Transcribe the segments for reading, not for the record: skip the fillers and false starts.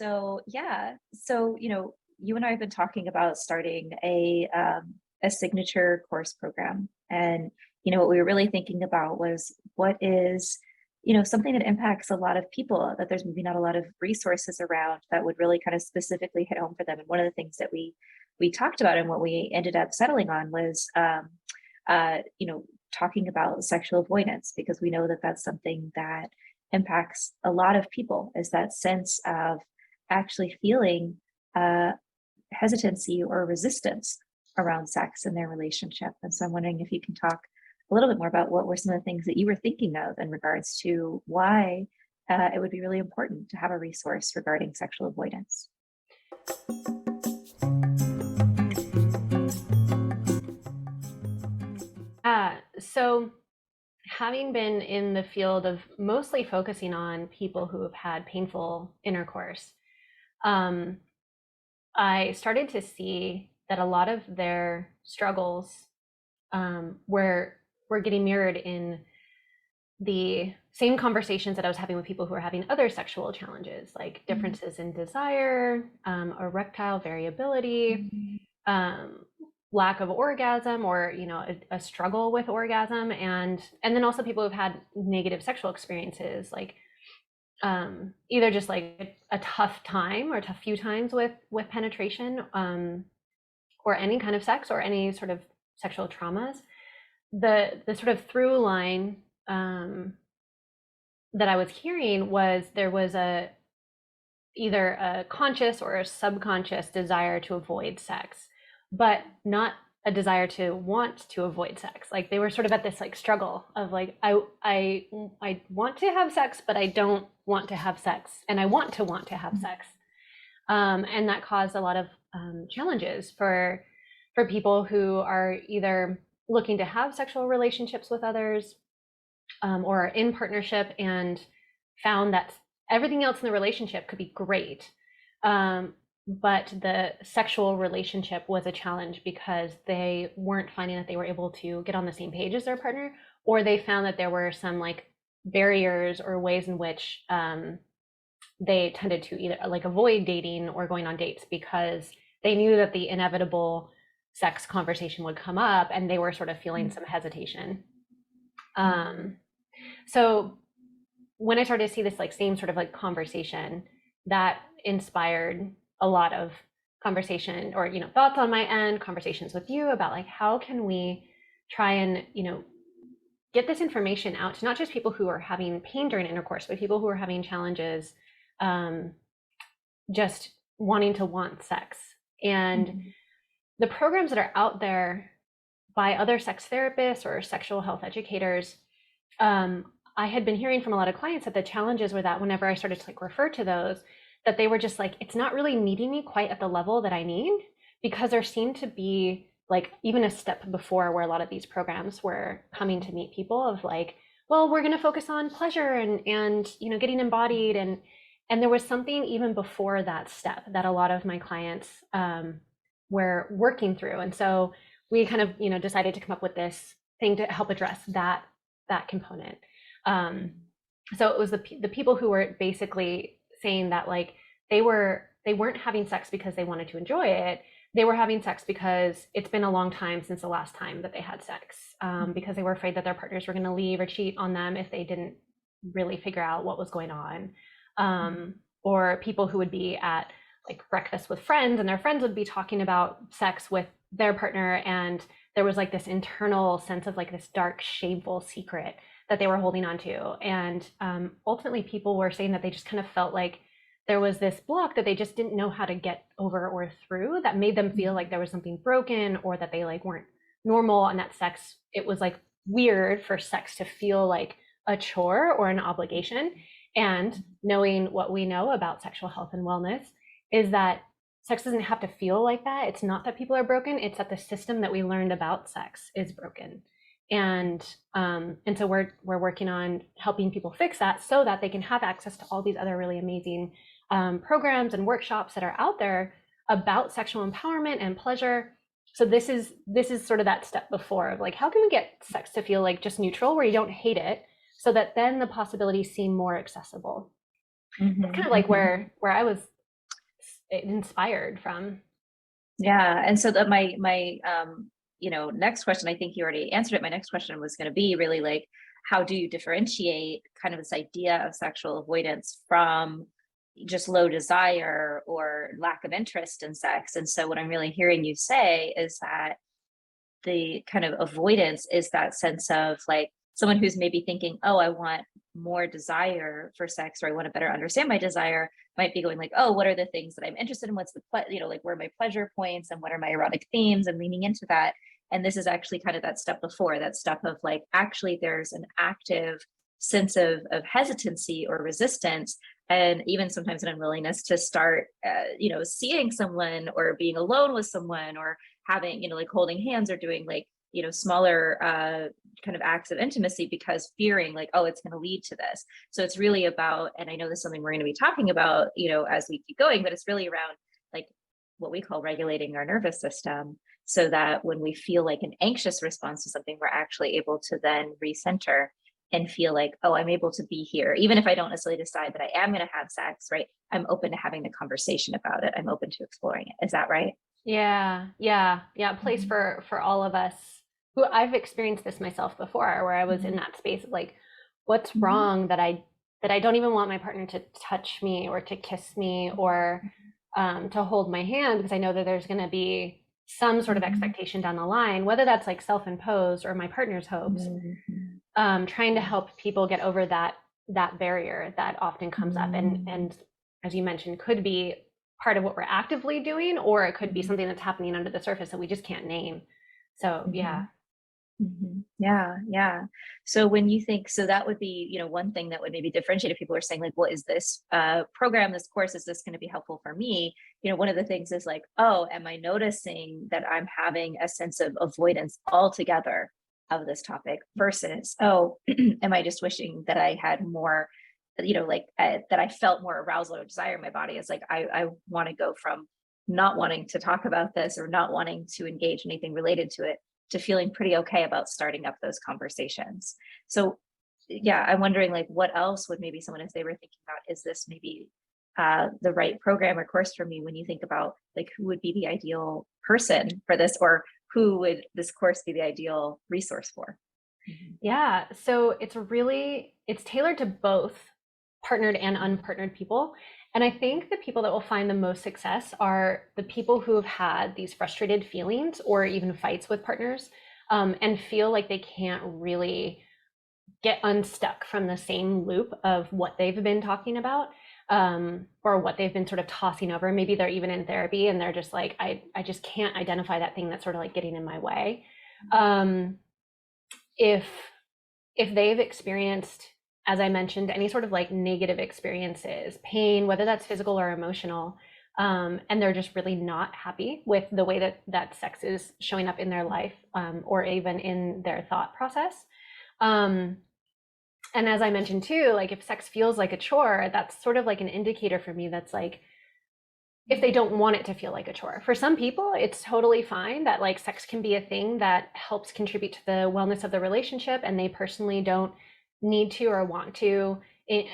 So, you and I have been talking about starting a signature course program. And, what we were really thinking about was what is, something that impacts a lot of people that there's maybe not a lot of resources around that would really kind of specifically hit home for them. And one of the things that we talked about and what we ended up settling on was, talking about sexual avoidance, because we know that that's something that impacts a lot of people, is that sense of actually feeling hesitancy or resistance around sex in their relationship. And so I'm wondering if you can talk a little bit more about what were some of the things that you were thinking of in regards to why it would be really important to have a resource regarding sexual avoidance. So having been in the field of mostly focusing on people who have had painful intercourse, I started to see that a lot of their struggles were getting mirrored in the same conversations that I was having with people who are having other sexual challenges, like differences in desire, erectile variability, lack of orgasm, or a struggle with orgasm, and then also people who've had negative sexual experiences, like either just like a tough time or a tough few times with penetration, or any kind of sex, or any sort of sexual traumas. The sort of through line that I was hearing was there was either a conscious or a subconscious desire to avoid sex, but not a desire to want to avoid sex. Like they were sort of at this like struggle of like, I want to have sex, but I don't want to have sex, and I want to have sex. And that caused a lot of challenges for people who are either looking to have sexual relationships with others, or in partnership, and found that everything else in the relationship could be great, but the sexual relationship was a challenge because they weren't finding that they were able to get on the same page as their partner, or they found that there were some like barriers or ways in which they tended to either like avoid dating or going on dates because they knew that the inevitable sex conversation would come up, and they were sort of feeling some hesitation. So when I started to see this like same sort of like conversation, that inspired a lot of conversation, or thoughts on my end, conversations with you about like how can we try and get this information out to not just people who are having pain during intercourse, but people who are having challenges just wanting to want sex. And the programs that are out there by other sex therapists or sexual health educators, I had been hearing from a lot of clients that the challenges were that whenever I started to like refer to those, that they were just like, it's not really meeting me quite at the level that I need, because there seemed to be like even a step before where a lot of these programs were coming to meet people of like, well, we're going to focus on pleasure and getting embodied, and there was something even before that step that a lot of my clients were working through. And so we kind of decided to come up with this thing to help address that component. So it was the people who were basically saying that like they weren't having sex because they wanted to enjoy it. They were having sex because it's been a long time since the last time that they had sex, because they were afraid that their partners were going to leave or cheat on them if they didn't really figure out what was going on. Or people who would be at like breakfast with friends, and their friends would be talking about sex with their partner, and there was like this internal sense of like this dark, shameful secret that they were holding on to. And ultimately people were saying that they just kind of felt like there was this block that they just didn't know how to get over or through, that made them feel like there was something broken, or that they like weren't normal, and that sex, it was like weird for sex to feel like a chore or an obligation. And knowing what we know about sexual health and wellness is that sex doesn't have to feel like that. It's not that people are broken, it's that the system that we learned about sex is broken. And so we're working on helping people fix that so that they can have access to all these other really amazing programs and workshops that are out there about sexual empowerment and pleasure. So this is sort of that step before of like, how can we get sex to feel like just neutral, where you don't hate it, so that then the possibilities seem more accessible. It's kind of like where I was inspired from. Yeah. And so that my next question, I think you already answered it. My next question was going to be really like, how do you differentiate kind of this idea of sexual avoidance from just low desire or lack of interest in sex? And so what I'm really hearing you say is that the kind of avoidance is that sense of like someone who's maybe thinking, oh, I want more desire for sex, or I want to better understand my desire, might be going like, oh, what are the things that I'm interested in? What's the like where are my pleasure points and what are my erotic themes, and leaning into that. And this is actually kind of that step before, that step of like, actually there's an active sense of hesitancy or resistance, and even sometimes an unwillingness to start seeing someone or being alone with someone, or having like holding hands or doing like smaller kind of acts of intimacy, because fearing like, oh, it's going to lead to this. So it's really about, and I know this is something we're going to be talking about as we keep going, but it's really around like what we call regulating our nervous system, so that when we feel like an anxious response to something, we're actually able to then recenter and feel like, oh, I'm able to be here even if I don't necessarily decide that I am going to have sex, right? I'm open to having the conversation about it, I'm open to exploring it. Is that right? Yeah, yeah, yeah. Place Mhm. for all of us who, I've experienced this myself before, where I was in Mhm. that space of like, what's Mhm. wrong that I don't even want my partner to touch me or to kiss me or to hold my hand, because I know that there's going to be some sort of Mhm. expectation down the line, whether that's like self-imposed or my partner's hopes. Mhm. Trying to Yeah. help people get over that barrier that often comes up, Mhm. and as you mentioned, could be part of what we're actively doing, or it could be Mhm. something that's happening under the surface that we just can't name. So yeah. Mhm. Mhm. Yeah, yeah. So when you think, so that would be, one thing that would maybe differentiate if people are saying like, well, is this program, this course, is this going to be helpful for me? One of the things is like, oh, am I noticing that I'm having a sense of avoidance altogether of this topic, versus, oh, am I just wishing that I had more, that I felt more arousal or desire in my body? It's like, I want to go from not wanting to talk about this or not wanting to engage in anything related to it, to feeling pretty okay about starting up those conversations. So yeah, I'm wondering like what else would maybe someone, if they were thinking about, is this maybe the right program or course for me, when you think about like who would be the ideal person for this, or who would this course be the ideal resource for? Mhm. Yeah, so it's tailored to both partnered and unpartnered people. And I think the people that will find the most success are the people who have had these frustrated feelings or even fights with partners, and feel like they can't really get unstuck from the same loop of what they've been talking about, or what they've been sort of tossing over. Maybe they're even in therapy and they're just like, I just can't identify that thing that's sort of like getting in my way. Um, if if they've experienced, as I mentioned, any sort of like negative experiences, pain, whether that's physical or emotional, and they're just really not happy with the way that sex is showing up in their life, or even in their thought process. Um, and as I mentioned too, like if sex feels like a chore, that's sort of like an indicator for me that's like, if they don't want it to feel like a chore. For some people, it's totally fine that like sex can be a thing that helps contribute to the wellness of the relationship, and they personally don't need to or want to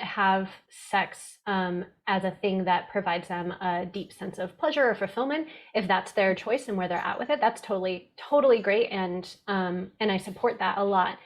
have sex as a thing that provides them a deep sense of pleasure or fulfillment. If that's their choice and where they're at with it, that's totally great, and I support that a lot.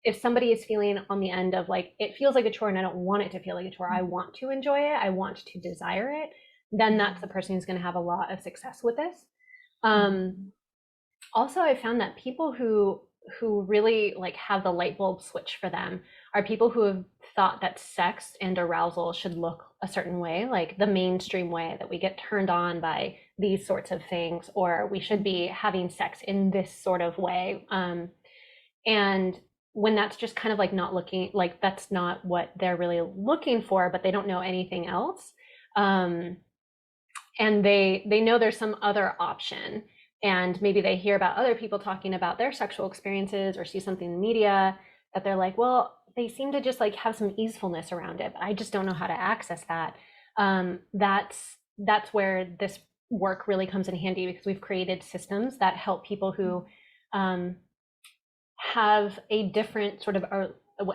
If somebody is feeling on the end of like, it feels like a chore and I don't want it to feel like a chore, I want to enjoy it, I want to desire it, then that's the person who's going to have a lot of success with this. Um, Mhm. Also, I found that people who really like have the light bulb switch for them are people who have thought that sex and arousal should look a certain way, like the mainstream way that we get turned on by these sorts of things, or we should be having sex in this sort of way. And when that's just kind of like not looking like that's not what they're really looking for, but they don't know anything else. Um, and they know there's some other option, and maybe they hear about other people talking about their sexual experiences or see something in the media that they're like, well, they seem to just like have some easefulness around it, but I just don't know how to access that. That's where this work really comes in handy, because we've created systems that help people who have a different sort of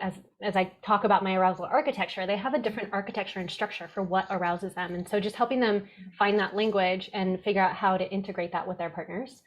as I talk about my arousal architecture, they have a different architecture and structure for what arouses them. And so just helping them find that language and figure out how to integrate that with their partners.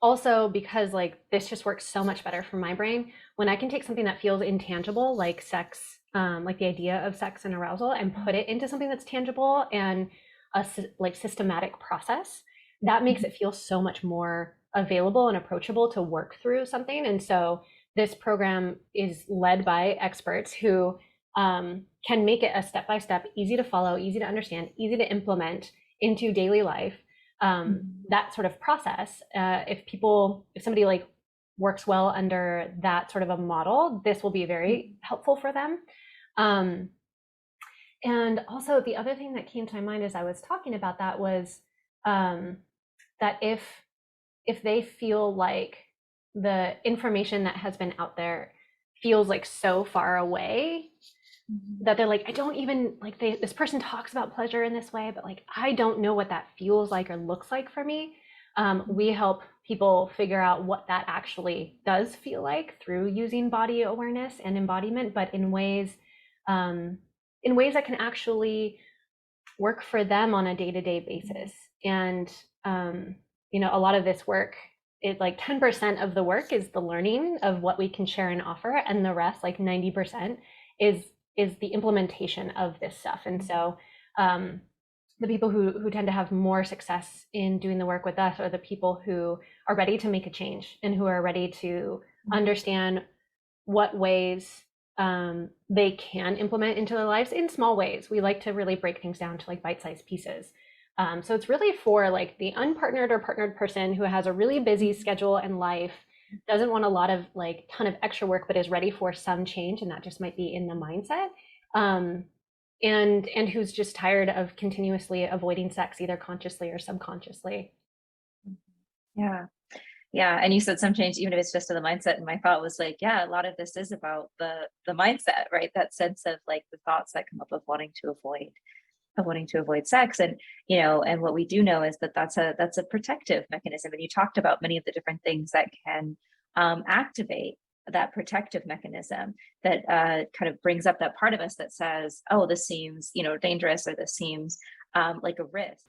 Also, because like this just works so much better for my brain when I can take something that feels intangible, like sex, like the idea of sex and arousal, and put it into something that's tangible and a like systematic process. That makes it feel so much more available and approachable to work through something. And so this program is led by experts who can make it a step-by-step, easy to follow, easy to understand, easy to implement into daily life. That sort of process, if somebody like works well under that sort of a model, this will be very helpful for them. And also the other thing that came to my mind as I was talking about that was that if they feel like the information that has been out there feels like so far away, that they're like, I don't even like this person talks about pleasure in this way, but like I don't know what that feels like or looks like for me. We help people figure out what that actually does feel like through using body awareness and embodiment, but in ways that can actually work for them on a day-to-day basis. And a lot of this work, it like 10% of the work is the learning of what we can share and offer, and the rest, like 90%, is the implementation of this stuff. And so the people who tend to have more success in doing the work with us are the people who are ready to make a change and who are ready to understand what ways they can implement into their lives in small ways. We like to really break things down to like bite-sized pieces. So it's really for like the unpartnered or partnered person who has a really busy schedule and life, doesn't want a lot of like ton of extra work, but is ready for some change, and that just might be in the mindset. And who's just tired of continuously avoiding sex, either consciously or subconsciously. Yeah. Yeah. And you said some change, even if it's just to the mindset. And my thought was like, yeah, a lot of this is about the mindset, right? That sense of like the thoughts that come up of wanting to avoid sex. And, and what we do know is that that's a protective mechanism. And you talked about many of the different things that can activate that protective mechanism that kind of brings up that part of us that says, oh, this seems, dangerous, or this seems like a risk.